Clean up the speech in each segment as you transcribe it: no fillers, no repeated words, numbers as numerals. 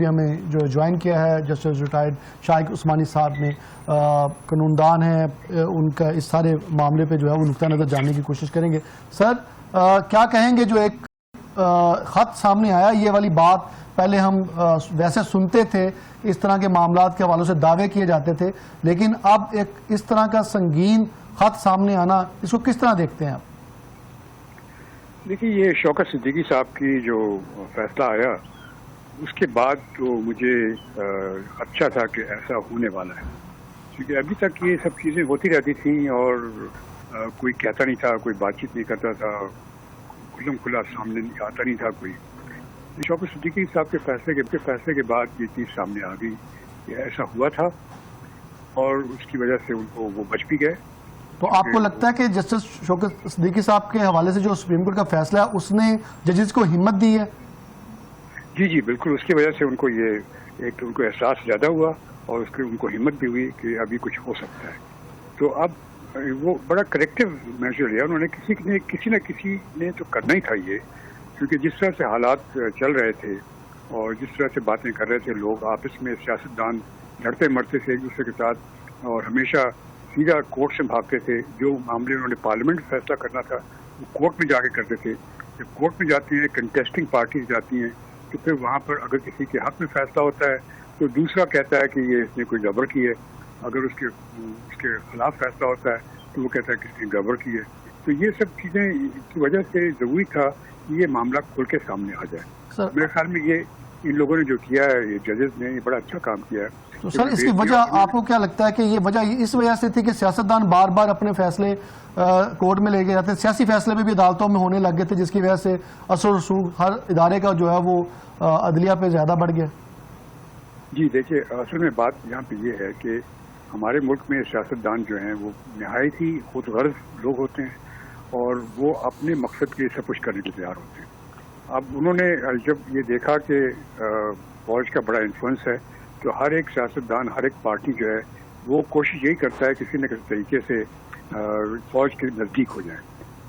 ہمیں جو جوائن کیا ہے جسٹس ریٹائرڈ شائق عثمانی صاحب نے، قانون دان ہیں، ان کا اس سارے معاملے پہ جو ہے وہ نقطہ نظر جاننے کی کوشش کریں گے. سر کیا کہیں گے جو ایک خط سامنے آیا، یہ والی بات پہلے ہم ویسے سنتے تھے، اس طرح کے معاملات کے حوالوں سے دعوے کیے جاتے تھے، لیکن اب ایک اس طرح کا سنگین خط سامنے آنا، اس کو کس طرح دیکھتے ہیں آپ؟ دیکھیے، یہ شوکت صدیقی صاحب کی جو فیصلہ آیا اس کے بعد تو مجھے اچھا تھا کہ ایسا ہونے والا ہے، کیونکہ ابھی تک یہ سب چیزیں ہوتی رہتی تھیں اور کوئی کہتا نہیں تھا، کوئی بات چیت نہیں کرتا تھا، کھلم کھلا سامنے آتا نہیں تھا کوئی. شوکت صدیقی صاحب کے فیصلے کے بعد یہ چیز سامنے آ گئی کہ ایسا ہوا تھا اور اس کی وجہ سے ان کو وہ بچ بھی گئے. تو آپ کو لگتا ہے کہ جسٹس شوکت صدیقی صاحب کے حوالے سے جو سپریم کورٹ کا فیصلہ ہے اس نے ججز کو ہمت دی ہے؟ جی بالکل، اس کی وجہ سے ان کو یہ ان کو احساس زیادہ ہوا اور ان کو ہمت بھی ہوئی کہ ابھی کچھ ہو سکتا ہے. تو اب وہ بڑا کریکٹیو میجر لیا انہوں نے، کسی نہ کسی نے تو کرنا ہی تھا یہ، کیونکہ جس طرح سے حالات چل رہے تھے اور جس طرح سے باتیں کر رہے تھے لوگ آپس میں، سیاستدان لڑتے مرتے تھے ایک دوسرے کے ساتھ اور ہمیشہ سیدھا کورٹ سے بھاگتے تھے. جو معاملے انہوں نے پارلیمنٹ فیصلہ کرنا تھا وہ کورٹ میں جا کے کرتے تھے. جب کورٹ میں جاتے ہیں، کنٹیسٹنگ پارٹیز جاتی ہیں، تو پھر وہاں پر اگر کسی کے حق میں فیصلہ ہوتا ہے تو دوسرا کہتا ہے کہ یہ اس نے کوئی گڑبڑ کی ہے، اگر اس کے خلاف فیصلہ ہوتا ہے تو وہ کہتا ہے کہ اس نے گڑبڑ کی ہے. تو یہ سب چیزیں کی وجہ سے ضروری تھا کہ یہ معاملہ کھل کے سامنے آ جائے. میرے خیال میں یہ ان لوگوں نے جو کیا ہے، یہ ججز نے، یہ بڑا اچھا کام کیا ہے. تو سر اس کی وجہ آپ کو کیا لگتا ہے کہ یہ وجہ اس وجہ سے تھی کہ سیاستدان بار بار اپنے فیصلے کورٹ میں لے کے جاتے، سیاسی فیصلے بھی عدالتوں میں ہونے لگ گئے تھے، جس کی وجہ سے اثر و رسوخ ہر ادارے کا جو ہے وہ عدلیہ پہ زیادہ بڑھ گیا؟ جی دیکھیے، اصل میں بات یہاں پہ یہ ہے کہ ہمارے ملک میں سیاستدان جو ہیں وہ نہایت ہی خود غرض لوگ ہوتے ہیں اور وہ اپنے مقصد کے سب کچھ کرنے کے تیار ہوتے ہیں. اب انہوں نے جب یہ دیکھا کہ فوج کا بڑا انفلوئنس ہے تو ہر ایک سیاستدان، ہر ایک پارٹی جو ہے وہ کوشش یہی کرتا ہے کسی نہ کسی طریقے سے فوج کے نزدیک ہو جائے.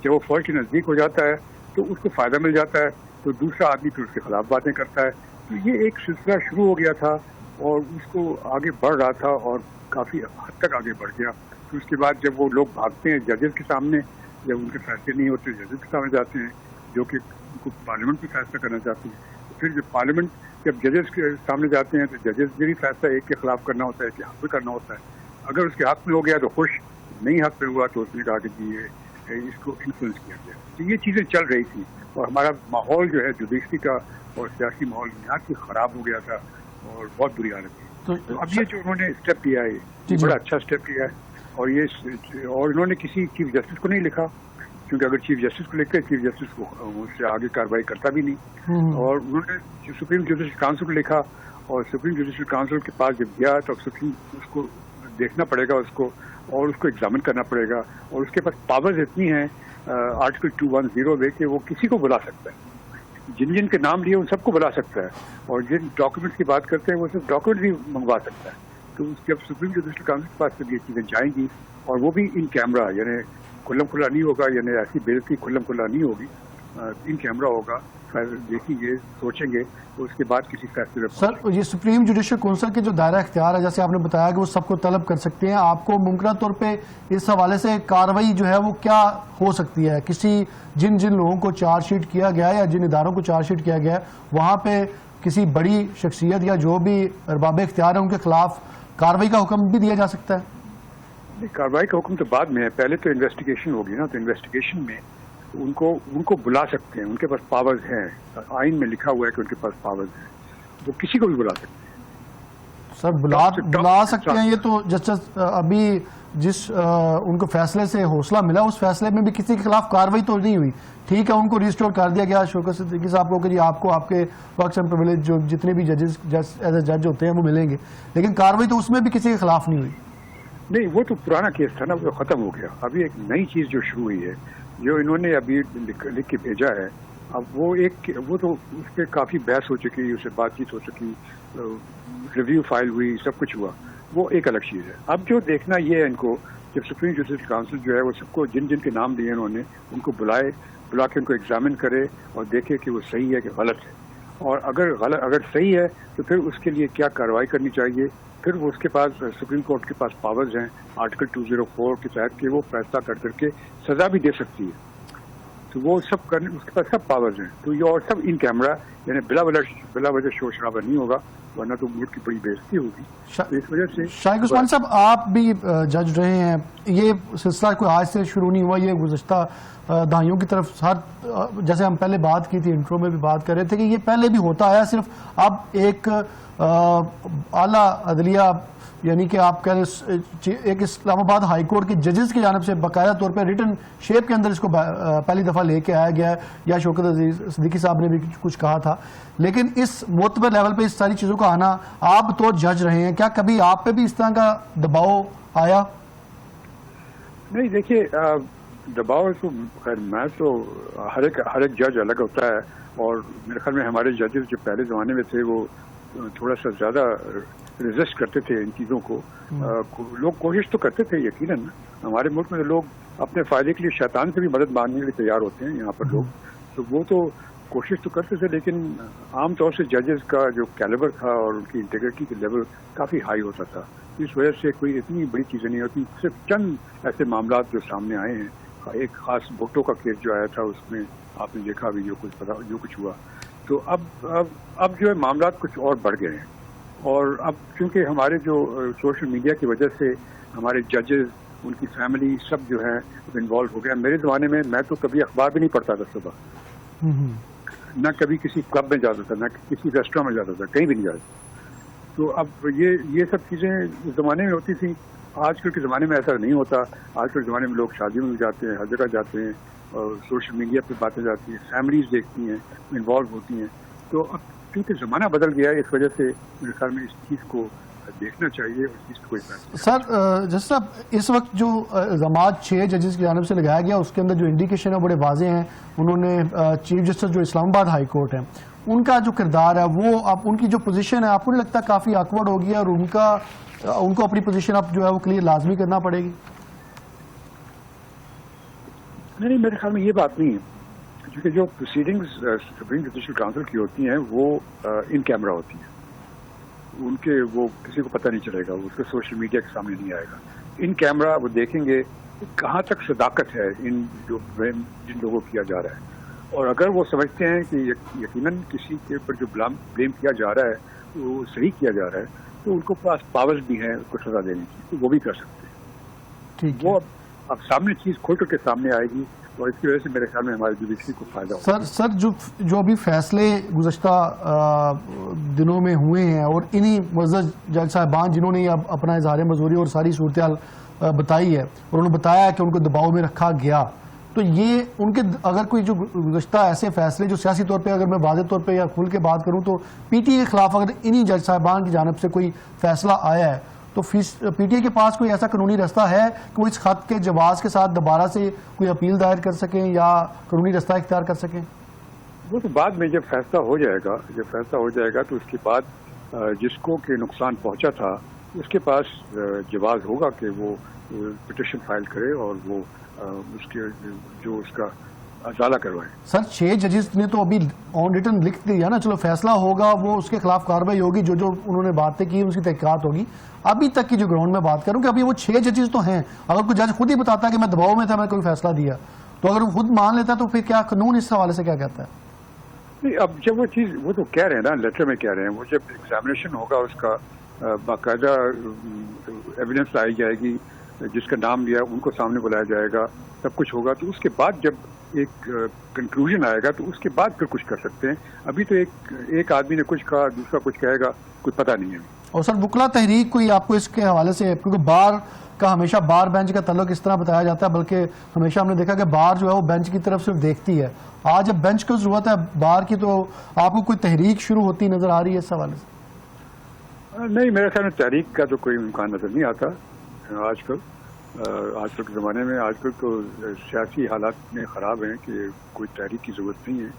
جب وہ فوج کے نزدیک ہو جاتا ہے تو اس کو فائدہ مل جاتا ہے، تو دوسرا آدمی پھر اس کے خلاف باتیں کرتا ہے. تو یہ ایک سلسلہ شروع ہو گیا تھا اور اس کو آگے بڑھ رہا تھا اور کافی حد تک آگے بڑھ گیا. پھر اس کے بعد جب وہ لوگ بھاگتے ہیں ججز کے سامنے، جب ان کے فیصلے نہیں ہوتے ججز کے سامنے جاتے ہیں جو کہ ان کو پارلیمنٹ میں فیصلہ کرنا چاہتے ہیں. پھر جب پارلیمنٹ جب ججز کے سامنے جاتے ہیں تو ججز نے بھی فیصلہ ایک کے خلاف کرنا ہوتا ہے، ایک کے حق میں کرنا ہوتا ہے. اگر اس کے حق میں ہو گیا تو خوش، نہیں حق میں ہوا تو اس نے کہا کہ جی اس کو انفلوئنس کیا گیا. تو یہ چیزیں چل رہی تھی اور ہمارا ماحول جو ہے جوڈیشری کا اور سیاسی ماحول نہایت ہی خراب ہو گیا تھا اور بہت بری حالت تھی. تو اب یہ جو انہوں نے اسٹیپ لیا ہے یہ بڑا اچھا اسٹیپ لیا ہے اور انہوں نے کسی چیف جسٹس کو نہیں لکھا، کیونکہ اگر چیف جسٹس کو لکھتے چیف جسٹس کو اس سے آگے کارروائی کرتا بھی نہیں. اور انہوں نے سپریم جوڈیشل کاؤنسل کو لکھا اور سپریم جوڈیشل کاؤنسل کے پاس جب گیا تو سپریم اس کو دیکھنا پڑے گا، اس کو اور اس کو ایگزامن کرنا پڑے گا اور اس کے پاس پاورز اتنی ہیں آرٹیکل 210 میں کہ وہ کسی کو بلا سکتا ہے، جن کے نام لیے ان سب کو بلا سکتا ہے اور جن ڈاکومنٹس کی بات کرتے ہیں وہ سب ڈاکومنٹ بھی منگوا سکتا ہے. تو جب سپریم جوڈیشل کاؤنسل کے پاس جب یہ چیزیں جائیں گی اور وہ بھی ان کیمرہ، یعنی کھلم کھلا نہیں ہوگا، یعنی ایسی بےعزتی کھلم کھلا نہیں ہوگی، ان کیمرہ ہوگا، دیکھیں گے، سوچیں گے، تو اس کے بعد کسی فیصلے. سر یہ سپریم جوڈیشل کونسل کے جو دائرہ اختیار ہے، جیسے آپ نے بتایا کہ وہ سب کو طلب کر سکتے ہیں، آپ کو ممکنہ طور پہ اس حوالے سے کارروائی جو ہے وہ کیا ہو سکتی ہے؟ جن لوگوں کو چارج شیٹ کیا گیا ہے یا جن اداروں کو چارج شیٹ کیا گیا ہے وہاں پہ کسی بڑی شخصیت یا جو بھی ارباب اختیار ہیں ان کے خلاف کارروائی کا حکم بھی دیا جا سکتا ہے؟ کارروائی کا حکم تو بعد میں ہے، پہلے تو انویسٹیگیشن ہوگی نا. تو انویسٹیگیشن میں ان کو بلا سکتے ہیں، ان کے پاس پاورز ہیں، آئین میں لکھا ہوا ہے کہ ان کے پاس پاورز ہیں، وہ کسی کو بھی بلا سکتے ہیں. سر بلا سکتے ہیں، یہ تو جسٹس ابھی جس ان کو فیصلے سے حوصلہ ملا اس فیصلے میں بھی کسی کے خلاف کارروائی تو نہیں ہوئی. ٹھیک ہے، ان کو ریسٹور کر دیا گیا شوکت صدیقی صاحب کو کہ جی آپ کو آپ کے ورکس اینڈ پرویلیج جو جتنے بھی ججز ایز اے جج ہوتے ہیں وہ ملیں گے، لیکن کارروائی تو اس میں بھی کسی کے خلاف نہیں ہوئی. نہیں، وہ تو پرانا کیس تھا نا، وہ ختم ہو گیا. ابھی ایک نئی چیز جو شروع ہوئی ہے جو انہوں نے ابھی لکھ کے بھیجا ہے، اب وہ تو اس پہ کافی بحث ہو چکی، اس سے بات چیت ہو چکی، ریویو فائل ہوئی، سب کچھ ہوا، وہ ایک الگ چیز ہے. اب جو دیکھنا یہ ہے ان کو، جب سپریم جوڈیشل کاؤنسل جو ہے وہ سب کو جن کے نام دیے انہوں نے ان کو بلا کے ان کو ایگزامن کرے اور دیکھے کہ وہ صحیح ہے کہ غلط ہے. اور اگر صحیح ہے تو پھر اس کے لیے کیا کارروائی کرنی چاہیے. پھر وہ اس کے پاس سپریم کورٹ کے پاس پاورز ہیں آرٹیکل 204 کے تحت کہ وہ فیصلہ کر کے سزا بھی دے سکتی ہے. تو وہ سب کرنے اس کے پاس سب پاورز ہیں. تو یہ اور سب ان کیمرہ یعنی بلا وجہ شور شرابہ نہیں ہوگا, ورنہ تو ملک کی بڑی بےعزتی ہوگی. اس وجہ سے شائق عثمانی صاحب آپ بھی جج رہے ہیں, یہ سلسلہ کوئی آج سے شروع نہیں ہوا, یہ گزشتہ دہائیوں کی طرف جیسے ہم پہلے بات کی تھی, انٹرو میں بھی بات کر رہے تھے کہ یہ پہلے بھی ہوتا آیا, صرف اب ایک اعلیٰ عدلیہ یعنی کہ آپ کہہ رہے ایک اسلام آباد ہائی کورٹ کے ججز کی جانب سے باقاعدہ طور پہ ریٹن شیپ کے اندر اس کو پہلی دفعہ لے کے آیا گیا ہے, یا شوکت عزیز صدیقی صاحب نے بھی کچھ کہا تھا. لیکن اس معتبر لیول پہ اس ساری چیزوں کا آنا, آپ تو جج رہے ہیں, کیا کبھی آپ پہ بھی اس طرح کا دباؤ آیا؟ نہیں, دیکھیے دباؤ تو خیر میں تو ہر ایک جج الگ ہوتا ہے, اور میرے خیال میں ہمارے ججز جو پہلے زمانے میں تھے وہ تھوڑا سا زیادہ ریزسٹ کرتے تھے ان چیزوں کو. لوگ کوشش تو کرتے تھے یقیناً, ہمارے ملک میں لوگ اپنے فائدے کے لیے شیطان سے بھی مدد مانگنے کے لیے تیار ہوتے ہیں یہاں پر لوگ, تو وہ تو کوشش تو کرتے تھے. لیکن عام طور سے ججز کا جو کیلیبر تھا اور ان کی انٹیگریٹی کے لیول کافی ہائی ہوتا تھا. اس وجہ سے کوئی اتنی بڑی چیزیں نہیں ہوتی. صرف چند ایسے معاملات جو سامنے آئے ہیں, ایک خاص بھٹو کا کیس جو آیا تھا اس میں آپ نے دیکھا بھی جو کچھ ہوا. تو اب جو ہے معاملات کچھ اور بڑھ گئے ہیں, اور اب چونکہ ہمارے جو سوشل میڈیا کی وجہ سے ہمارے ججز ان کی فیملی سب جو ہے انوالو ہو گیا. میرے زمانے میں تو کبھی اخبار بھی نہیں پڑھتا تھا صبح, نہ کبھی کسی کلب میں جاتا تھا, نہ کسی ریسٹورینٹ میں جاتا تھا, کہیں بھی نہیں جاتا. تو اب یہ سب چیزیں اس زمانے میں ہوتی تھیں. آج کل کے زمانے میں ایسا نہیں ہوتا. آج کل کے زمانے میں لوگ شادیوں میں جاتے ہیں, ہر جگہ جاتے ہیں, اور سوشل میڈیا پہ باتیں جاتی ہیں, فیملیز دیکھتی ہیں, انوالو ہوتی ہیں. تو اب کیونکہ زمانہ بدل گیا ہے, اس وجہ سے میرے خیال میں اس چیز کو دیکھنا چاہیے اور اس چیز کو. سر جس صاحب, اس وقت جو الزامات 6 ججز کی جانب سے لگایا گیا اس کے اندر جو انڈیکیشن ہے بڑے واضح ہیں. انہوں نے چیف جسٹس جو اسلام آباد ہائی کورٹ ہے ان کا جو کردار ہے وہ اب ان کی جو پوزیشن ہے آپ کو نہیں لگتا کافی آکورڈ ہوگی, اور ان کو اپنی پوزیشن اب جو ہے وہ کلیئر لازمی کرنا پڑے گی؟ نہیں, میرے خیال میں یہ بات نہیں ہے, کیونکہ جو پروسیڈنگز سپریم جوڈیشل کاؤنسل کی ہوتی ہیں وہ ان کیمرہ ہوتی ہیں. ان کے وہ کسی کو پتہ نہیں چلے گا, اس کے سوشل میڈیا کے سامنے نہیں آئے گا. ان کیمرہ وہ دیکھیں گے کہاں تک صداقت ہے جن لوگوں کو کیا جا رہا ہے. اور اگر وہ سمجھتے ہیں کہ یقیناً کسی کے اوپر جو بلیم کیا جا رہا ہے وہ صحیح کیا جا رہا ہے, تو ان کو پاس پاورز بھی ہیں اس کو سزا دینے کی, تو وہ بھی کر سکتے ہیں. ٹھیک, وہ اب سامنے چیز کھول کر کے سامنے آئے گی, اور اس کی وجہ سے میرے خیال میں ہماری جوڈیشری کو فائدہ ہوگا. سر جو ابھی فیصلے گزشتہ دنوں میں ہوئے ہیں, اور انہی معزز جج صاحبان جنہوں نے اپنا اظہار معذوری اور ساری صورتحال بتائی ہے, اور انہوں نے بتایا کہ ان کو دباؤ میں رکھا گیا, تو یہ ان کے اگر کوئی جو گزشتہ ایسے فیصلے جو سیاسی طور پہ اگر میں واضح طور پہ یا کھل کے بات کروں تو پی ٹی اے کے خلاف اگر انہی جج صاحبان کی جانب سے کوئی فیصلہ آیا ہے تو پی ٹی اے کے پاس کوئی ایسا قانونی رستہ ہے کہ وہ اس خط کے جواز کے ساتھ دوبارہ سے کوئی اپیل دائر کر سکیں یا قانونی رستہ اختیار کر سکیں؟ وہ تو بعد میں جب فیصلہ ہو جائے گا تو اس کے بعد جس کو کہ نقصان پہنچا تھا اس کے پاس جواز ہوگا کہ وہ پٹیشن فائل کرے اور وہ اس کے جو اس کا ازالہ کروائے. سر 6 ججز نے تو ابھی آن ریٹن لکھ دیا نا, چلو فیصلہ ہوگا وہ اس کے خلاف کارروائی ہوگی, جو انہوں نے باتیں کی اس کی تحقیقات ہوگی. ابھی تک کی جو گراؤنڈ میں بات کروں کہ ابھی وہ 6 ججز تو ہیں, اگر کوئی جج خود ہی بتاتا ہے کہ میں دباؤ میں تھا, میں کوئی فیصلہ دیا, تو اگر وہ خود مان لیتا تو پھر کیا قانون اس حوالے سے کیا کہتا ہے؟ نہیں, اب جب وہ چیز وہ تو کہہ رہے ہیں نا, لیٹر میں کہہ رہے ہیں, وہ جب ایگزامینیشن ہوگا اس کا باقاعدہ ایویڈنس لائی جائے گی, جس کا نام لیا ان کو سامنے بلایا جائے گا, سب کچھ ہوگا, تو اس کے بعد جب ایک کنکلوژن آئے گا تو اس کے بعد پھر کچھ کر سکتے ہیں. ابھی تو ایک آدمی نے کچھ کہا, دوسرا کچھ کہے گا, کوئی پتہ نہیں ہے. اور سر وکلا تحریک کوئی آپ کو اس کے حوالے سے, کیونکہ بار کا ہمیشہ بار بینچ کا تعلق اس طرح بتایا جاتا ہے, بلکہ ہمیشہ ہم نے دیکھا کہ بار جو ہے وہ بینچ کی طرف صرف دیکھتی ہے. آج جب بینچ کو ضرورت ہے بار کی, تو آپ کو کوئی تحریک شروع ہوتی نظر آ رہی ہے اس حوالے سے؟ نہیں, میرے خیال میں تحریک کا تو کوئی امکان نظر نہیں آتا آج کل کے زمانے میں. آج کل تو سیاسی حالات میں خراب ہیں کہ کوئی تحریک کی ضرورت نہیں ہے,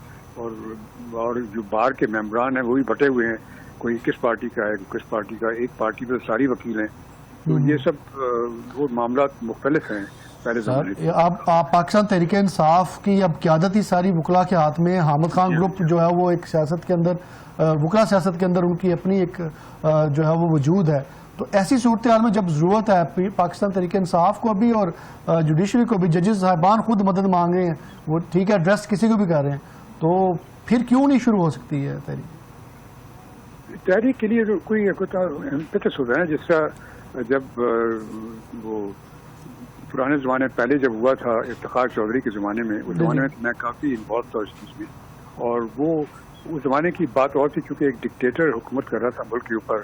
اور جو بار کے ممبران ہیں وہ بھی بٹے ہوئے ہیں, کوئی کس پارٹی کا ہے, کس پارٹی کا. ایک پارٹی پہ ساری وکیل ہیں, تو یہ سب وہ معاملات مختلف ہیں. پہلے زمانے سر اب پاکستان تحریک انصاف کی اب قیادت ہی ساری وکلا کے ہاتھ میں. حامد خان گروپ جو ہے وہ ایک سیاست کے اندر وکلا سیاست کے اندر ان کی اپنی ایک جو ہے وہ وجود ہے. تو ایسی صورتحال میں جب ضرورت ہے پاکستان تحریک انصاف کو بھی اور جوڈیشری کو بھی, ججز صاحبان خود مدد مانگ رہے ہیں, وہ ٹھیک ہے ایڈریس کسی کو بھی کر رہے ہیں, تو پھر کیوں نہیں شروع ہو سکتی ہے تحریک کے لیے کوئی امپیٹس ہوتا ہے. جس طرح جب وہ پرانے زمانے پہلے جب ہوا تھا افتخار چودھری کے زمانے میں, اس زمانے میں میں کافی انوالو تھا اس چیز میں, اور وہ اس زمانے کی بات اور تھی کیونکہ ایک ڈکٹیٹر حکومت کر رہا تھا ملک کے اوپر.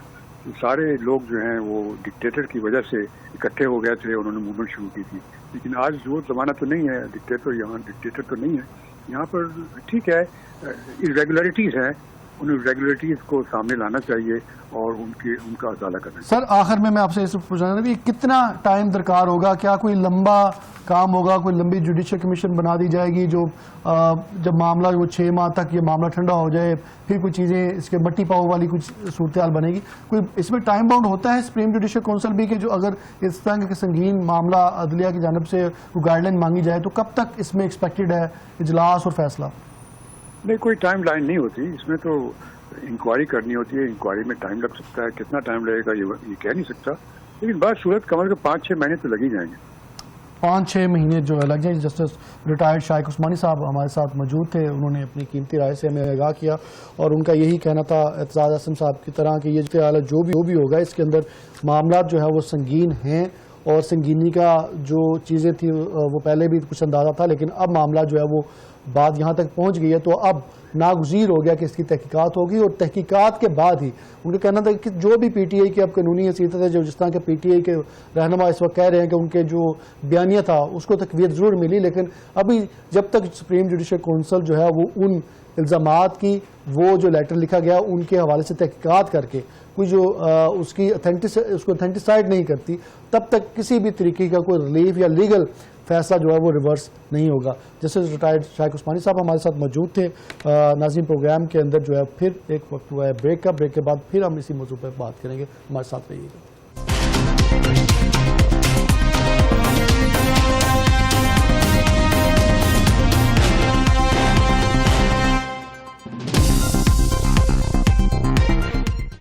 سارے لوگ جو ہیں وہ ڈکٹیٹر کی وجہ سے اکٹھے ہو گئے تھے, انہوں نے موومنٹ شروع کی تھی. لیکن آج وہ زمانہ تو نہیں ہے, ڈکٹیٹر تو نہیں ہے یہاں پر. ٹھیک ہے irregularities ہیں, ان irregularities کو سامنے لانا چاہیے اور ان کا ازالہ کرنا چاہیے. سر آخر میں آپ سے پوچھنا کہ کتنا ٹائم درکار ہوگا, کیا کوئی لمبا کام ہوگا, کوئی لمبی جوڈیشل کمیشن بنا دی جائے گی جو جب معاملہ وہ 6 ماہ تک یہ معاملہ ٹھنڈا ہو جائے, پھر کچھ چیزیں اس کے مٹی پاؤ والی کچھ صورتحال بنے گی, کوئی اس میں ٹائم باؤنڈ ہوتا ہے سپریم جوڈیشل کونسل بھی کہ جو اگر اس طرح کے سنگین معاملہ عدلیہ کی جانب سے کوئی گائیڈ لائن مانگی جائے تو کب تک اس میں ایکسپیکٹڈ ہے اجلاس اور فیصلہ؟ نہیں, کوئی ٹائم لائن نہیں ہوتی اس میں. تو انکوائری کرنی ہوتی ہے, انکوائری میں ٹائم لگ سکتا ہے, کتنا ٹائم لگے گا یہ کہہ نہیں سکتا, لیکن بات صورت کم از کم 5-6 مہینے تو لگ ہی جائیں گے. 5-6 مہینے جو لگ جائیں. جسٹس ریٹائرڈ شائق عثمانی صاحب ہمارے ساتھ موجود تھے, انہوں نے اپنی قیمتی رائے سے ہمیں آگاہ کیا, اور ان کا یہی کہنا تھا اعتزاز احسن صاحب کی طرح کہ یہ جو بھی ہوگا اس کے اندر معاملات جو ہے وہ سنگین ہیں, اور سنگینی کا جو چیزیں تھیں وہ پہلے بھی کچھ اندازہ تھا, لیکن اب معاملہ جو ہے وہ بات یہاں تک پہنچ گئی ہے, تو اب ناگزیر ہو گیا کہ اس کی تحقیقات ہوگی, اور تحقیقات کے بعد ہی ان کا کہنا تھا کہ جو بھی پی ٹی آئی کی اب قانونی حیثیت ہے, جو جس طرح کے پی ٹی آئی کے رہنما اس وقت کہہ رہے ہیں کہ ان کے جو بیانیہ تھا اس کو تقویت ضرور ملی, لیکن ابھی جب تک سپریم جوڈیشل کونسل جو ہے وہ ان الزامات کی وہ جو لیٹر لکھا گیا ان کے حوالے سے تحقیقات کر کے کوئی جو اس کو اتھینٹیسائڈ نہیں کرتی, تب تک کسی بھی طریقے کا کوئی ریلیف یا لیگل فیصلہ جو ہے وہ ریورس نہیں ہوگا. جیسے ریٹائرڈ شائق عثمانی صاحب ہمارے ساتھ موجود تھے. ناظرین پروگرام کے اندر جو ہے پھر ایک وقت ہوا ہے بریک کا, بریک کے بعد پھر ہم اسی موضوع پہ بات کریں گے, ہمارے ساتھ رہیے گا.